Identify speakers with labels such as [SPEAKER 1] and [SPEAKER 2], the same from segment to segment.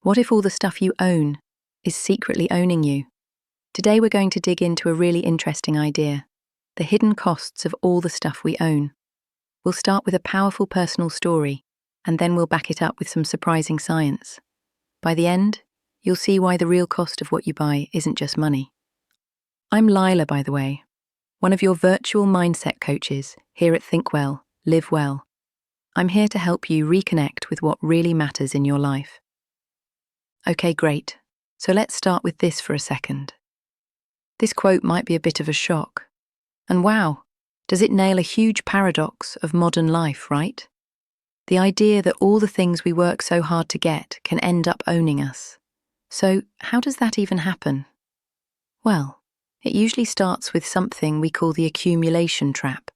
[SPEAKER 1] What if all the stuff you own is secretly owning you? Today we're going to dig into a really interesting idea: the hidden costs of all the stuff we own. We'll start with a powerful personal story, and then we'll back it up with some surprising science. By the end, you'll see why the real cost of what you buy isn't just money. I'm Lila, by the way, one of your virtual mindset coaches here at Think Well, Live Well. I'm here to help you reconnect with what really matters in your life. Okay, great. So let's start with this for a second. This quote might be a bit of a shock. And wow, does it nail a huge paradox of modern life, right? The idea that all the things we work so hard to get can end up owning us. So how does that even happen? Well, it usually starts with something we call the accumulation trap.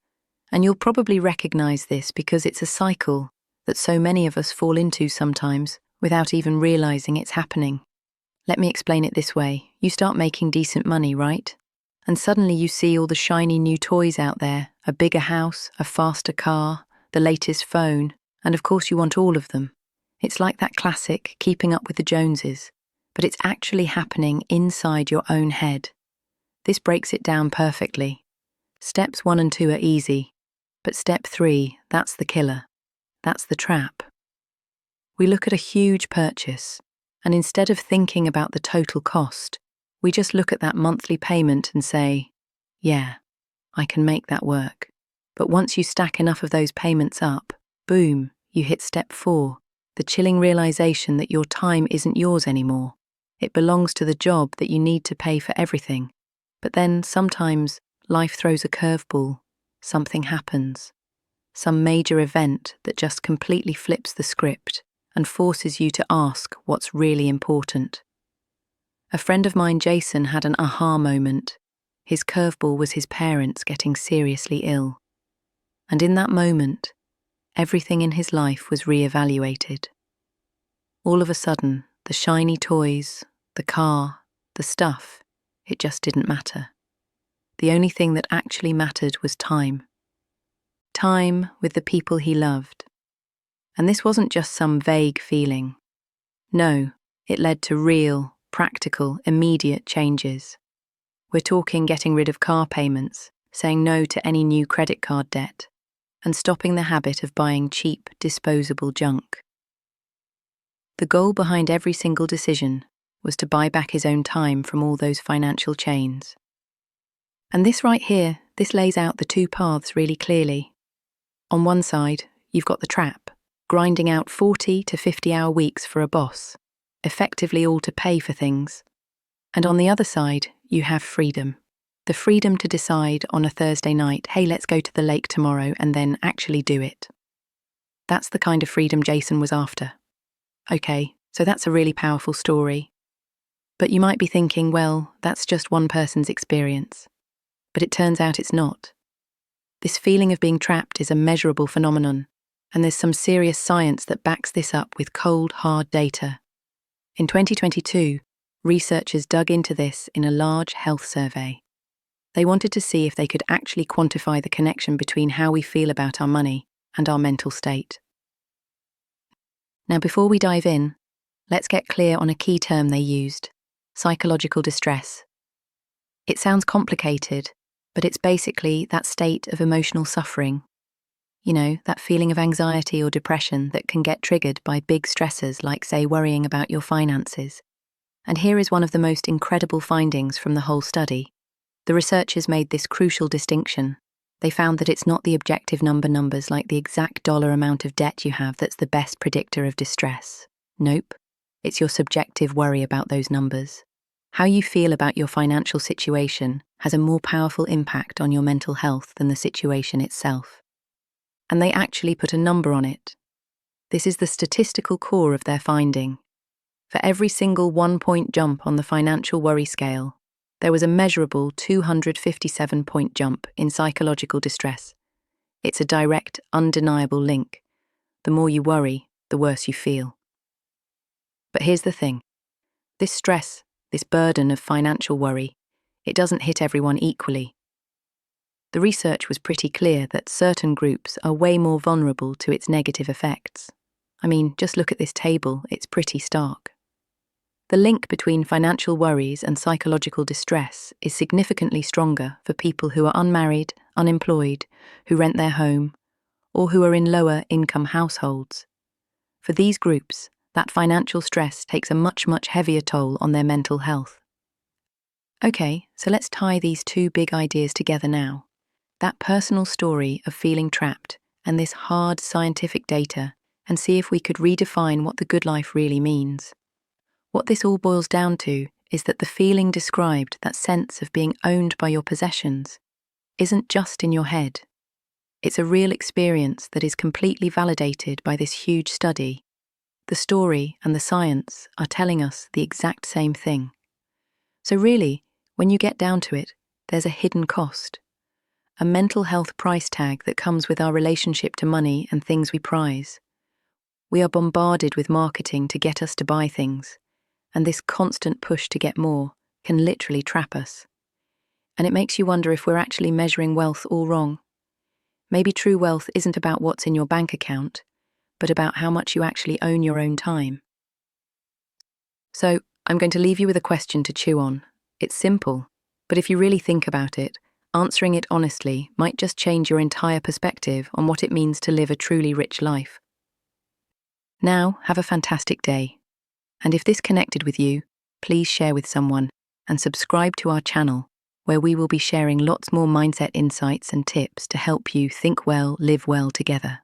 [SPEAKER 1] And you'll probably recognize this because it's a cycle that so many of us fall into sometimes without even realizing it's happening. Let me explain it this way. You start making decent money, right? And suddenly you see all the shiny new toys out there, a bigger house, a faster car, the latest phone, and of course you want all of them. It's like that classic keeping up with the Joneses, but it's actually happening inside your own head. This breaks it down perfectly. Steps 1 and 2 are easy, but step 3, that's the killer. That's the trap. We look at a huge purchase, and instead of thinking about the total cost, we just look at that monthly payment and say, yeah, I can make that work. But once you stack enough of those payments up, boom, you hit step 4, the chilling realization that your time isn't yours anymore. It belongs to the job that you need to pay for everything. But then sometimes life throws a curveball. Something happens. Some major event that just completely flips the script and forces you to ask what's really important. A friend of mine, Jason, had an aha moment. His curveball was his parents getting seriously ill. And in that moment, everything in his life was re-evaluated. All of a sudden, the shiny toys, the car, the stuff, it just didn't matter. The only thing that actually mattered was time. Time with the people he loved. And this wasn't just some vague feeling. No, it led to real, practical, immediate changes. We're talking getting rid of car payments, saying no to any new credit card debt, and stopping the habit of buying cheap, disposable junk. The goal behind every single decision was to buy back his own time from all those financial chains. And this right here, this lays out the 2 paths really clearly. On one side, you've got the trap, grinding out 40 to 50-hour weeks for a boss, effectively all to pay for things. And on the other side, you have freedom. The freedom to decide on a Thursday night, hey, let's go to the lake tomorrow, and then actually do it. That's the kind of freedom Jason was after. Okay, so that's a really powerful story. But you might be thinking, well, that's just one person's experience. But it turns out it's not. This feeling of being trapped is a measurable phenomenon, and there's some serious science that backs this up with cold, hard data. In 2022, researchers dug into this in a large health survey. They wanted to see if they could actually quantify the connection between how we feel about our money and our mental state. Now, before we dive in, let's get clear on a key term they used: psychological distress. It sounds complicated, but it's basically that state of emotional suffering. You know, that feeling of anxiety or depression that can get triggered by big stressors like, say, worrying about your finances. And here is one of the most incredible findings from the whole study. The researchers made this crucial distinction. They found that it's not the objective numbers like the exact dollar amount of debt you have that's the best predictor of distress. Nope. It's your subjective worry about those numbers. How you feel about your financial situation has a more powerful impact on your mental health than the situation itself. And they actually put a number on it. This is the statistical core of their finding. For every single 1-point jump on the financial worry scale, there was a measurable 257-point jump in psychological distress. It's a direct, undeniable link. The more you worry, the worse you feel. But here's the thing. This stress, this burden of financial worry, it doesn't hit everyone equally. The research was pretty clear that certain groups are way more vulnerable to its negative effects. I mean, just look at this table, it's pretty stark. The link between financial worries and psychological distress is significantly stronger for people who are unmarried, unemployed, who rent their home, or who are in lower income households. For these groups, that financial stress takes a much, much heavier toll on their mental health. Okay, so let's tie these two big ideas together now. That personal story of feeling trapped and this hard scientific data, and see if we could redefine what the good life really means. What this all boils down to is that the feeling described, that sense of being owned by your possessions, isn't just in your head. It's a real experience that is completely validated by this huge study. The story and the science are telling us the exact same thing. So really, when you get down to it, there's a hidden cost. A mental health price tag that comes with our relationship to money and things we prize. We are bombarded with marketing to get us to buy things, and this constant push to get more can literally trap us. And it makes you wonder if we're actually measuring wealth all wrong. Maybe true wealth isn't about what's in your bank account, but about how much you actually own your own time. So, I'm going to leave you with a question to chew on. It's simple, but if you really think about it, answering it honestly might just change your entire perspective on what it means to live a truly rich life. Now, have a fantastic day. And if this connected with you, please share with someone and subscribe to our channel, where we will be sharing lots more mindset insights and tips to help you think well, live well together.